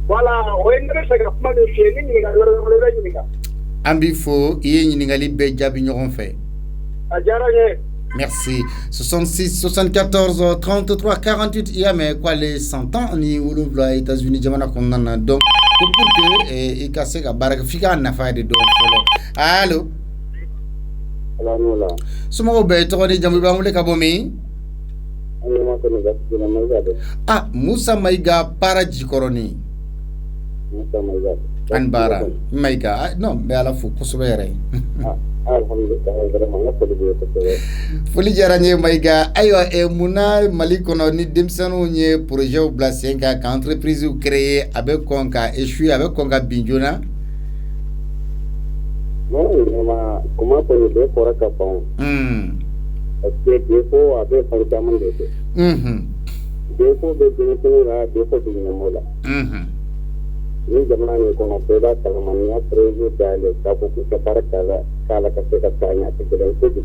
Voilà o ye ne bɛ fɛ ka kuma min f'i ye ni ɲininkali wɛrɛ bɛ bɛ ɲininka. An b'i fo i ye ɲininkali bɛɛ jaabi ɲɔgɔn fɛ. A diyara n ye. Merci. 66 74 33 48 il y a mais quoi les 100 ans ni wolofla États-Unis jamana kɔnɔna na donc pour que i ka se ka baara kɛ f'i ka nafa de dɔn fɔlɔ. Allo. Alhamdulillah. Somɔgɔw bɛɛ tɔgɔ ni jamu b'an wele ka bɔ min? Musa Maiga para Jikɔrɔni. Musa Maiga. An bara Maiga non bɛ ala fo kosɛbɛ yɛrɛ. Foli diyara n ye Maiga. Ayiwa munna Mali kɔnɔ ni denmisɛnninw ye projets bila sen kan ka entreprise créer a bɛ kɔn ka échouer a bɛ kɔn ka bin joona? Non, comment on peut faire ça pour parce que des fois avec fondaments de des fois de démissionner là des fois de nous là ni jamana ni kono peda talamania prezo dale kapo kusapara kala kaseka tanya tikele kudu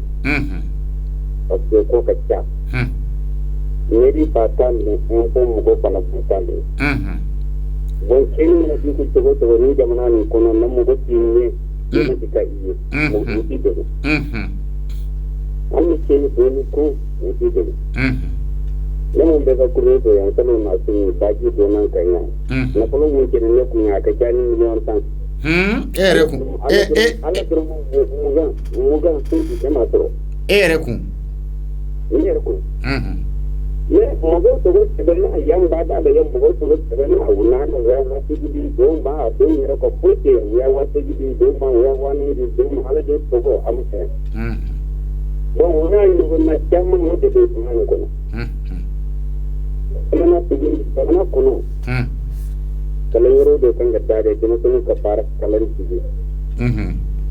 parce que ko kacha ni patan ni ko mugo pala putale bon kini na diku to ni jamana ni kono na mugo tinni ni tika iye mo tido Ami kini boni ko tido Nemo mbega kureto ya ntalo na sini baji donan kanya. Na polo mungkin ne kunya ka jani miliyon tan. Ereku. Ala drum muga sini kema tro. Ereku. Ne muga to tebena yam bada da yam muga to tebena una na na tigi do ba do ne ko puti ya wate tigi do ma ya wani do ma ala do to amse. Bon una yo na chama no de do ma ko. Karena kuno, kalian yoro kan gadare, cuma tuh kepara kalian sih.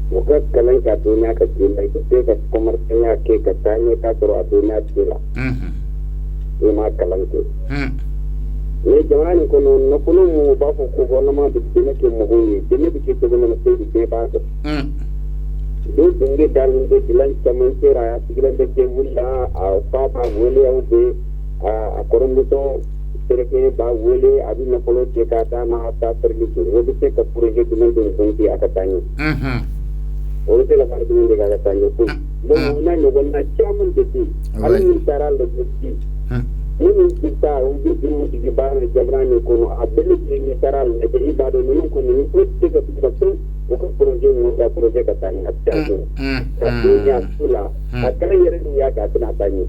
Maka kalian kadunya kecil itu dia komersialnya ke katanya katur adunya cila. Lima kalian tuh. Ini jangan ni kuno, no kuno mau bawa kuno nama begini ke mohoni, ini begitu mana sih di bahasa. Dulu tinggi dalam di jalan camen cerah, jalan di Wula, apa boleh yang di a korombuto sereke ba wole abi na polo te kata ma ta perlitu o bi te ka projet du men de zonti akatani o te la par du de akatani ko do na no gonna chamun de ti ali ni taral de ti ni ta o bi du di ba na jabrani ko no abeli ni taral de ibado ni ko ni ko te ka tu o ko projet mo ta projet katani atani ya sula akara yere ni ya ka tana tani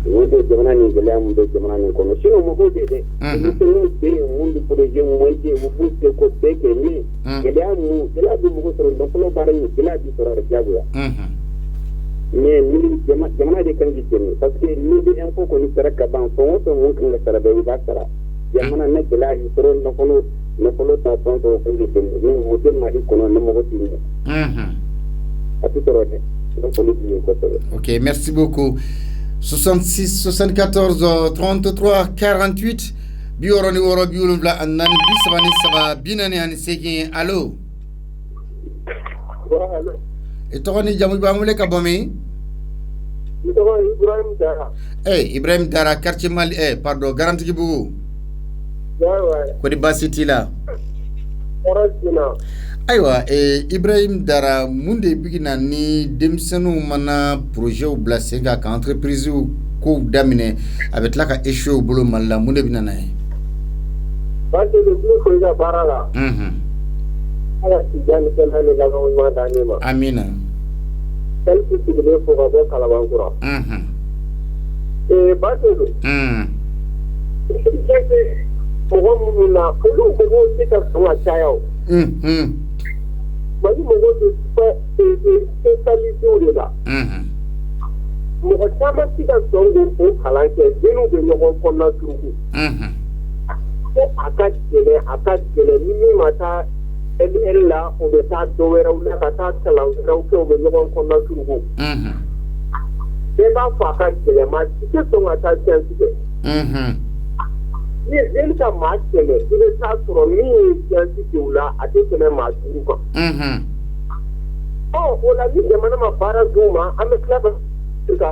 Udah zaman ni gelam udah zaman ni kono sino mo ko de itu ni mundo projet mo je mo buste ko teke ni gelam mo ko soro do polo bare ni gelam di soro jabu ya mais ni zaman de kan giteni parce que ni de en ko ni sara ka ban so to mo kan sara be ba sara zaman na gelam di soro no polo ta so to ko giteni ni mo de ma di kono no mo ko tini ati soro de do polo ni ko to. OK, merci beaucoup. 66 74 33 48 bioroni woro biulumla annan bisabani saba binani ani segi allo etogoni jamu bamule ka bomi Ibrahim Dara. Ibrahim Dara quartier Mali pardon garanti bugu ko di basiti la aywa Ibrahim Dara munde bigina ni demsenu mana projet bila senga ka entreprise ko damine avec la ka échoué bolo malla munde bina nay parce que le plus que la barala ala tijani kana le la ngoma dani ma amina tel que tu le faut avoir kalabangura et parce que c'est pour nous na pour nous c'est ça soit chayao mali mo go c'est totalité là mo ko sama tika songo ko kalanke denu de no ko na turuku ko akatele ni mata ella o de ta do wera una kata kala o ko be no ko na turuku de ba fa akatele ma tike to mata sense ni elka ma tele ile ta tro ni sense ula atike ma turuku oh ola ni de mana ma para duma ame klaba ka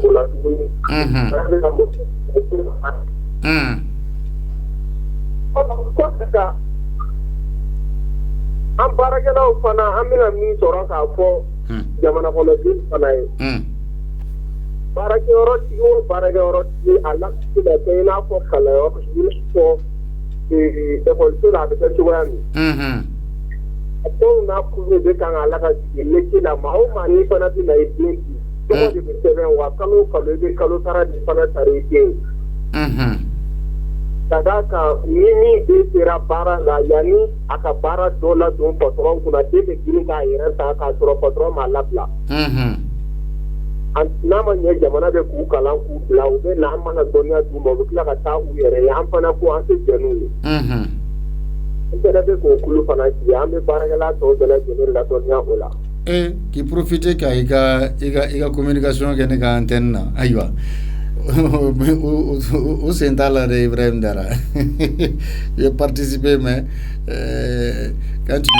ola turuku an baarakɛlaw fana an bɛna min sɔrɔ k'a fɔ jamana kɔnɔden fana ye baarakɛyɔrɔtigi o baarakɛyɔrɔtigi a lasi ka kɛ i n'a fɔ kalanyɔrɔ i fɔ ekɔliso la a bɛ kɛ cogoya min a dɔw n'a kulu de kan ka ala ka sigi métier la maa o maa n'i fana bɛna i den di tɔgɔ de bɛ sɛbɛn wa kalo o kalo i bɛ kalo sara de fana sara i den sadaka nini sera bara la yani aka bara dola don patron kuna debe gini ka yere ta ka soro patron ma labla an nama nye jamana be ku kalan ku bla u be na mana donya du mo be ka ta u yere ya an fana ko an se jenu ni sera be ko kulu fana ci an be bara la to de la jenu la donya ola qui profite ka iga communication ke ne ka antenne na aywa au Central de Ibrahim Dara. J'ai participé, mais quand tu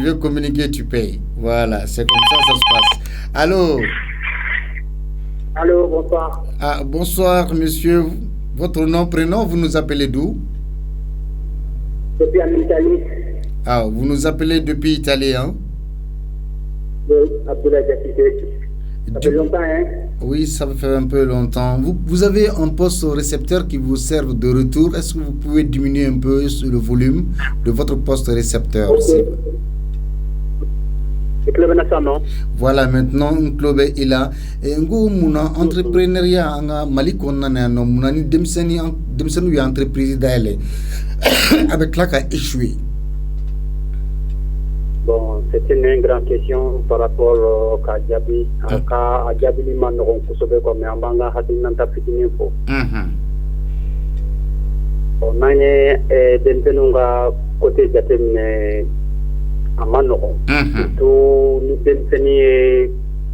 veux communiquer, tu payes. Voilà, c'est comme ça se passe. Allô? Allô, bonsoir. Ah, bonsoir, monsieur. Votre nom, prénom, vous nous appelez d'où? Depuis en Italie. Ah, vous nous appelez depuis Italie, hein? Oui, Abdoulaye Diakité. Ça fait longtemps, hein? Oui, ça fait un peu longtemps. Vous avez un poste récepteur qui vous serve de retour. Est-ce que vous pouvez diminuer un peu le volume de votre poste récepteur? Okay. Le club national. Voilà, maintenant, un club est là. Et un entrepreneuriat en Mali, on a une entreprise d'aller avec là qui a échoué. Bon, c'est une grande question par rapport au Kajabi. Kajabi, man, on peut comme un banga, hatinanta fitini fo. On a dentenunga côté jatemne amano. Tout nous denteni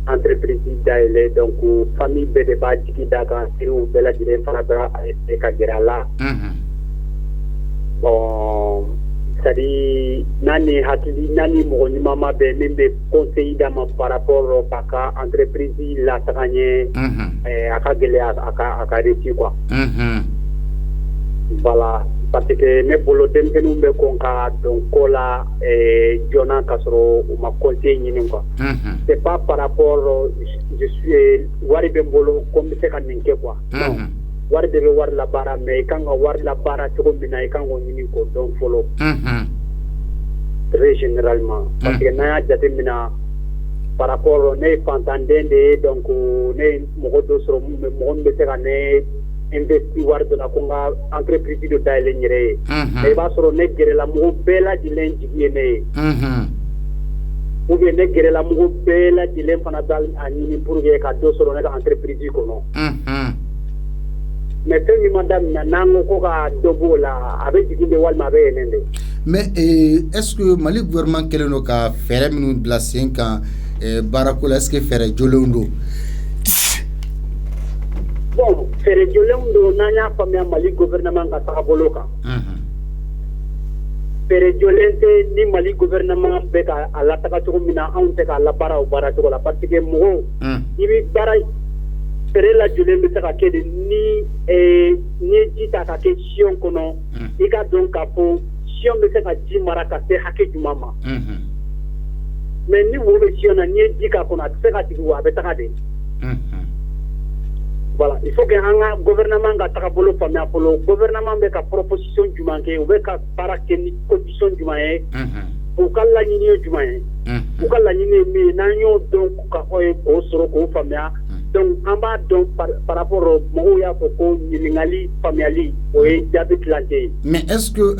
entreprise d'aile donc famille bede ba jiki daga siru bela dire fara et kagera là. Bon. C'est-à-dire nani hakili nani mo ni mama be membe conseil dama par rapport au paka entreprise la tagagne aka gele aka réussir quoi voilà parce que ne bolo dem ke numbe konka donc kola jona kasro ma conseil ni quoi c'est pas par rapport je suis wari be bolo comme c'est kan ninke quoi non wari de war la bara mais quand on war la bara to combina quand on ni ko donc follow très généralement parce que na jatemina par rapport ne fantandende donc ne mo do so mo be te ne investi war de la konga entreprise de daile nyere e ba so ne gere la mo bela di len jigene ou bien ne gere la mo bela di len fana dal ani pour que ka do so ne ka entreprise ko no mais quand madame nango ko ka dobo la avec du de walma be nende mais est-ce que Mali gouvernement keleno ka fere minu blasen kan barakola est-ce que fere jolondo bon fere jolondo nanya famia Mali gouvernement ka taboloka fere jolente ni Mali gouvernement be ka ala taka to mina on te ka la bara o bara to la parce que mo ibi bara fere la jolembe ta ka de ni jita ka ke sion kono ika donc ka po sion be ka ji maraka te hake jumama mais ni wo be sion na ni jika kono te ka tigu wa be ta ka de voilà il faut que un gouvernement ga takabolo famia polo gouvernement be ka proposition jumanke ou be ka para que ni condition jumaye ou kala nyini jumaye ou kala nyini mi nanyo donc ka o soro ko famia donc en bas donc par rapport au moya ko nyingali familiali o jabi planté. Mais est-ce que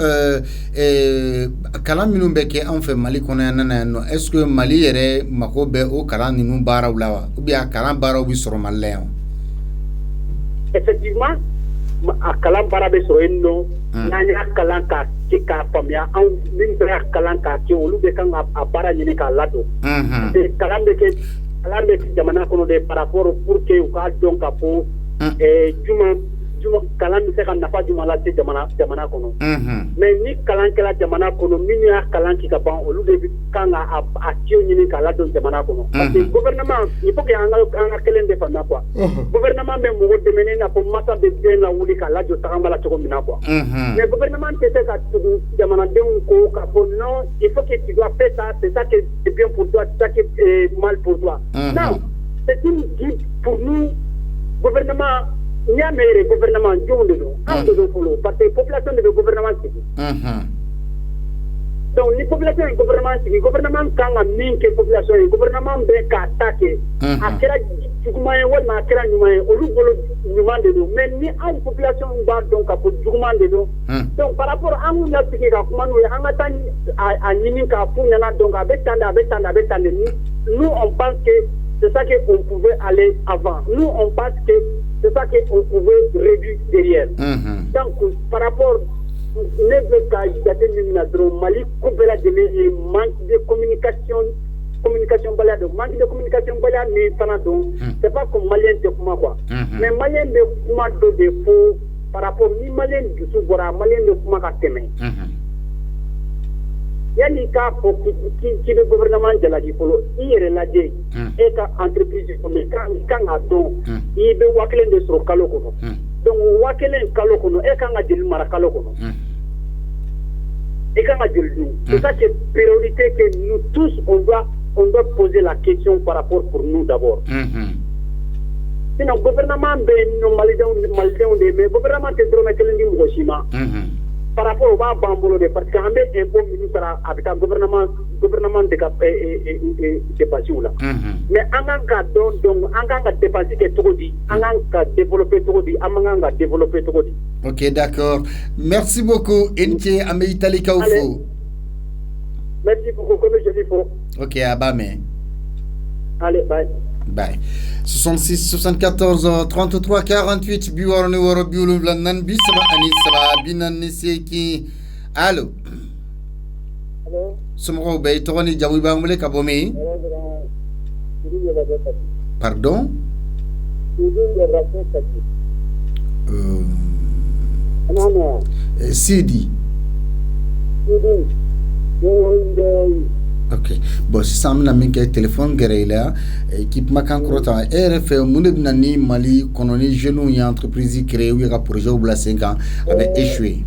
kalam minnu bɛ kɛ an fɛ Mali kɔnɔ yan nɔ est-ce que Mali yɛrɛ mako bɛ o kalan ninnu baaraw la wa ou bien a kalan baaraw bɛ sɔrɔ Mali la yan? Effectivement a kalan baara bɛ sɔrɔ yen nɔ n'an y'a kalan k'a faamuya anw min bɛ kalan k'a kɛ olu bɛ kan ka a baara ɲini k'a ladon. Kalan bɛ kɛ jamana kɔnɔ de par rapport pour que u k'a dɔn ka fɔ juma kalan bɛ se ka nafa juma lase jamana kɔnɔ. Mais ni kalan kɛra jamana kɔnɔ minnu y'a kalan kɛ ka ban olu de kan ka a ciw ɲini k'a ladon jamana kɔnɔ. Parce que gouvernement il faut que an ka kelen de faamuya quoi. Gouvernement bɛ mɔgɔ dɛmɛ i n'a fɔ masa bɛ den lawuli k'a lajɔ tagama la cogo min na quoi. Mais gouvernement tɛ se ka tugu jamanadenw ko k'a fɔ non il faut que tu dois faire ça c'est ça qui est bien pour toi c'est ça qui est mal pour toi. Non c'est une guide pour nous gouvernement. Il y a un gouvernement qui parce que la population de gouvernement donc les populations du gouvernement quand on mis que population le gouvernement ben attaqué à quel document ou na quel numéro au de nous mais ni en population va donc à document de nous donc par rapport à nous la piquer comment nous en attend à nini ka funyana donc avec nous on pense que c'est ça qu'on pouvait aller avant nous on pense que c'est ça qu'on pouvait réduire derrière. Donc, par rapport ne veut qu'à Mali, manque de communication balade, manque de communication balade, mais c'est pas comme Malien de Kuma quoi. Mais Malien de Kuma de défaut par rapport ni Malien du Soubora, Malien de Kuma Kateme. Yani ka fo ki le gouvernement de la dipolo ire la de e ka entreprise ko me kan a do i be wakelen de soro kalo kono donc wakelen kalo kono e kan a jël mara kalo kono e kan a jël du c'est ça que priorité que nous tous on doit poser la question par rapport pour nous d'abord sinon gouvernement be no malidon de mais gouvernement te drone kelen di Hiroshima par rapport au bambolo de parce que on est un bon ministre avec un gouvernement de dépassé là mais en cas donc en cas dépasser que tout dit en cas développer tout dit en cas développer tout dit. OK, d'accord, merci beaucoup Enche Ameitali Kaufo. Merci beaucoup comme je dis faut. OK, abame. Allez, bye. Bye. 66 74 33 48 biwaro ni waro biulu blannan bi saba ani saba binan ni seki. Allô. Allô. Sumo be toni jawi ba mule ka bomi. Pardon? Sidi. OK, bon si ça m'a mis que téléphone guerre équipe makan krota RF munib nani Mali kononi jeune y entreprise créé oui un projet au 5 ans avait échoué.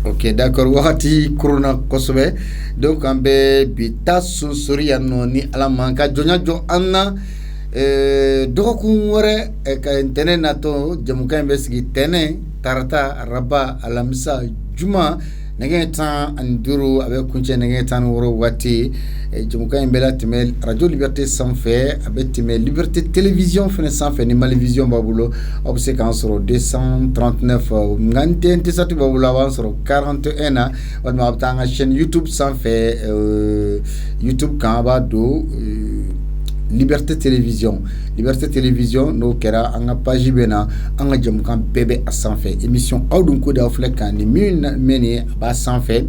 OK, d'accord. Wakati corona kosobe donc ambe bita susuri anoni ala manka jonya jo anna doku wore ka intene nato jamuka mbesigi tene tarata raba alamisa juma nege tan anduru avec kunche nege tan woro wati jamuka mbela temel radio liberté sans fait avec temel liberté télévision fene sans fait ni Malivision babulo obséquence 239 ngante satu babulo avansoro 41 wadma abtanga chaîne YouTube sans fait YouTube kamba do Liberté Télévision no kɛra an ka page bɛ na an ka jamukan bɛɛ bɛ a sanfɛ émission aw dun ko d'aw filɛ kan ni min mɛn a b'a sanfɛ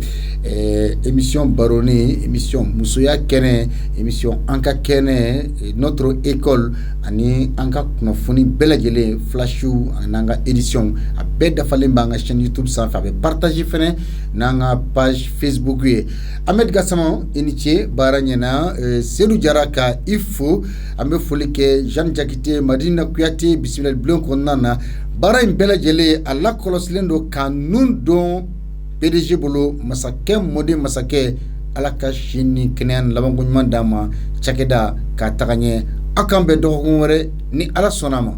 émission baroni émission musoya kɛnɛ émission an ka kɛnɛ notre école ani an ka kunnafoni bɛɛ lajɛlen flashu ani an ka édition a bɛɛ dafalen b'an ka chaîne YouTube sanfɛ a bɛ partage fɛnɛ n'an ka page Facebook ye Ahmed Gassama i ni ce baara ɲɛna Seydou Jara ka i fo an bɛ foli kɛ Jeanne Jakite Madina Kuyate bisimila bulon kɔnɔna na baara in bɛɛ lajɛlen a lakɔlɔsilen don ka nun don PDG bolo masakɛ mɔden masakɛ ala ka si ni kɛnɛya ni labanko ɲuman d'a ma cakɛda k'a taga ɲɛ aw k'an bɛn dɔgɔkun wɛrɛ ni ala sɔnna a ma